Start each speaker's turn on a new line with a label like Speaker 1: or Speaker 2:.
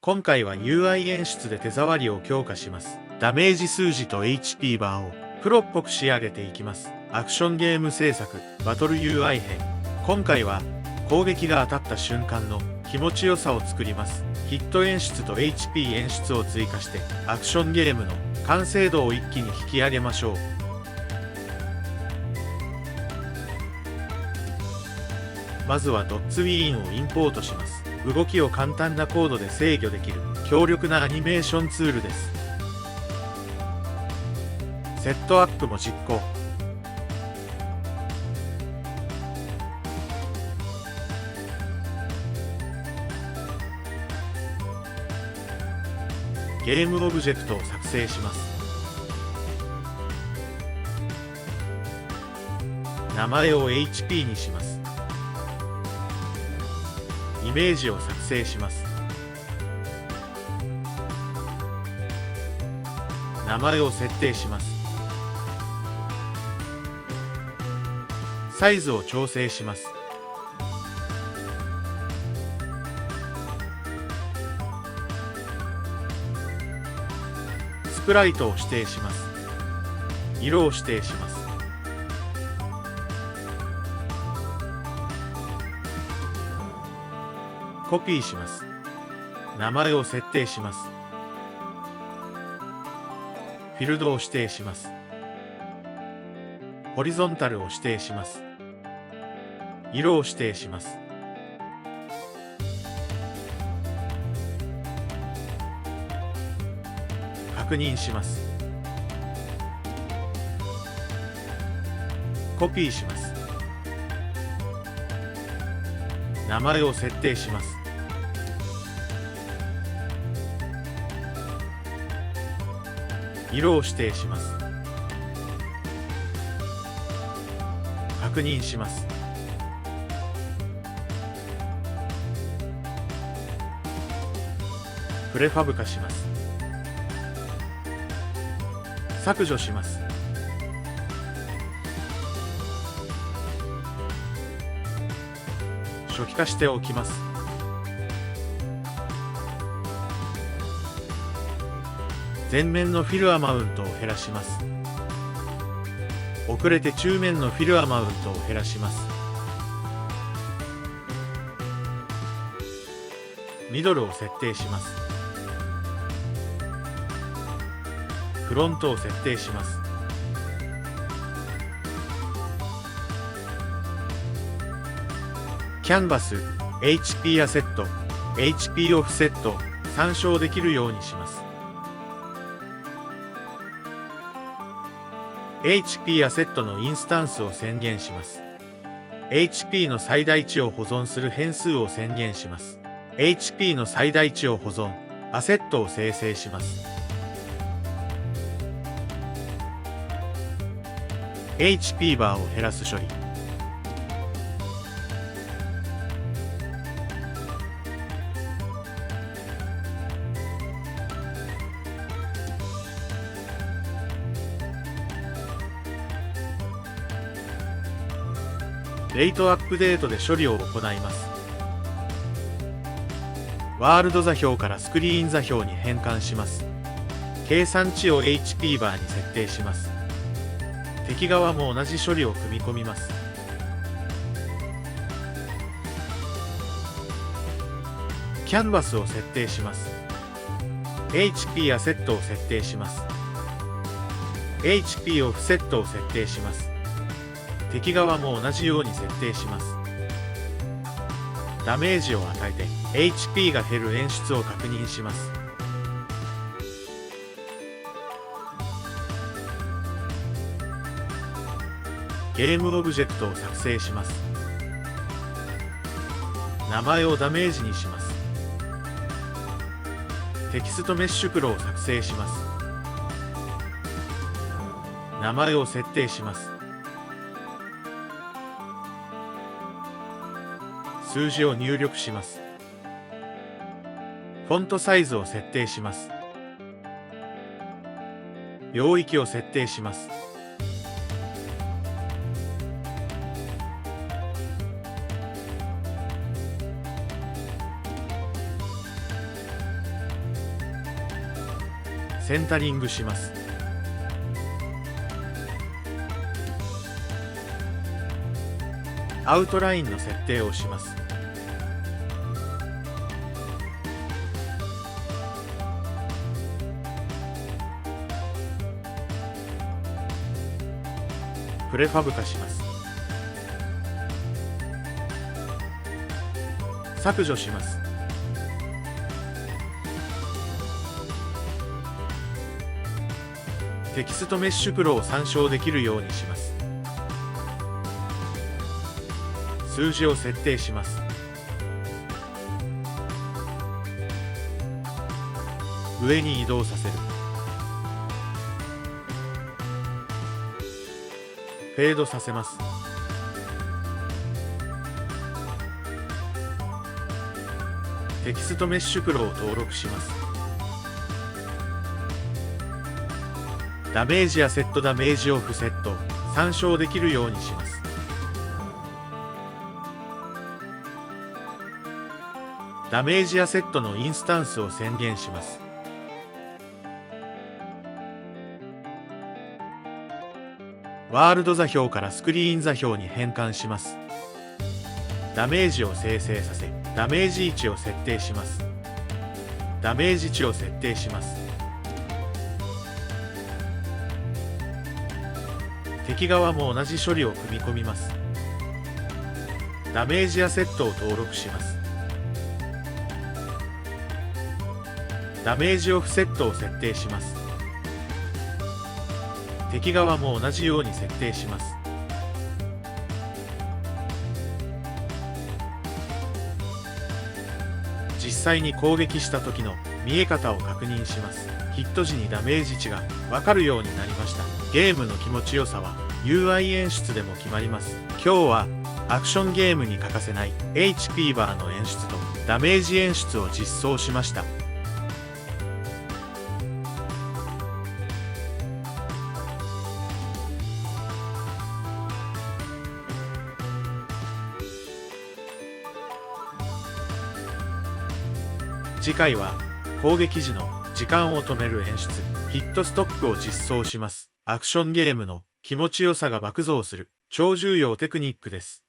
Speaker 1: 今回は UI 演出で手触りを強化します。ダメージ数字と HP バーをプロっぽく仕上げていきます。アクションゲーム制作バトル UI 編。今回は攻撃が当たった瞬間の気持ちよさを作ります。ヒット演出と HP 演出を追加してアクションゲームの完成度を一気に引き上げましょう。まずはドッツウィーンをインポートします。動きを簡単なコードで制御できる強力なアニメーションツールです。セットアップも実行。ゲームオブジェクトを作成します。名前を HP にします。イメージを作成します。名前を設定します。サイズを調整します。スプライトを指定します。色を指定します。コピーします。名前を設定します。フィルドを指定します。ホリゾンタルを指定します。色を指定します。確認します。コピーします。名前を設定します。色を指定します。確認します。プレファブ化します。削除します。初期化しておきます。前面のフィルアマウントを減らします。遅れて中面のフィルアマウントを減らします。ミドルを設定します。フロントを設定します。キャンバス、HP アセット、HP オフセット、参照できるようにします。HP アセットのインスタンスを宣言します。HP の最大値を保存する変数を宣言します。HP の最大値を保存、アセットを生成します。HP バーを減らす処理。レイトアップデートで処理を行います。ワールド座標からスクリーン座標に変換します。計算値を HP バーに設定します。敵側も同じ処理を組み込みます。キャンバスを設定します。HP アセットを設定します。HP オフセットを設定します。敵側も同じように設定します。ダメージを与えて HP が減る演出を確認します。ゲームオブジェクトを作成します。名前をダメージにします。テキストメッシュプロを作成します。名前を設定します。数字を入力します。フォントサイズを設定します。領域を設定します。センタリングします。アウトラインの設定をします。プレファブ化します。削除します。テキストメッシュプロを参照できるようにします。数字を設定します。上に移動させる。フェードさせます。テキストメッシュプロを登録します。ダメージやセットダメージオフセット参照できるようにします。ダメージアセットのインスタンスを宣言します。ワールド座標からスクリーン座標に変換します。ダメージを生成させ、ダメージ位置を設定します。ダメージ値を設定します。敵側も同じ処理を組み込みます。ダメージアセットを登録します。ダメージオフセットを設定します。敵側も同じように設定します。実際に攻撃した時の見え方を確認します。ヒット時にダメージ値が分かるようになりました。ゲームの気持ちよさは UI 演出でも決まります。今日はアクションゲームに欠かせない HP バーの演出とダメージ演出を実装しました。次回は攻撃時の時間を止める演出、ヒットストップを実装します。アクションゲームの気持ちよさが爆増する超重要テクニックです。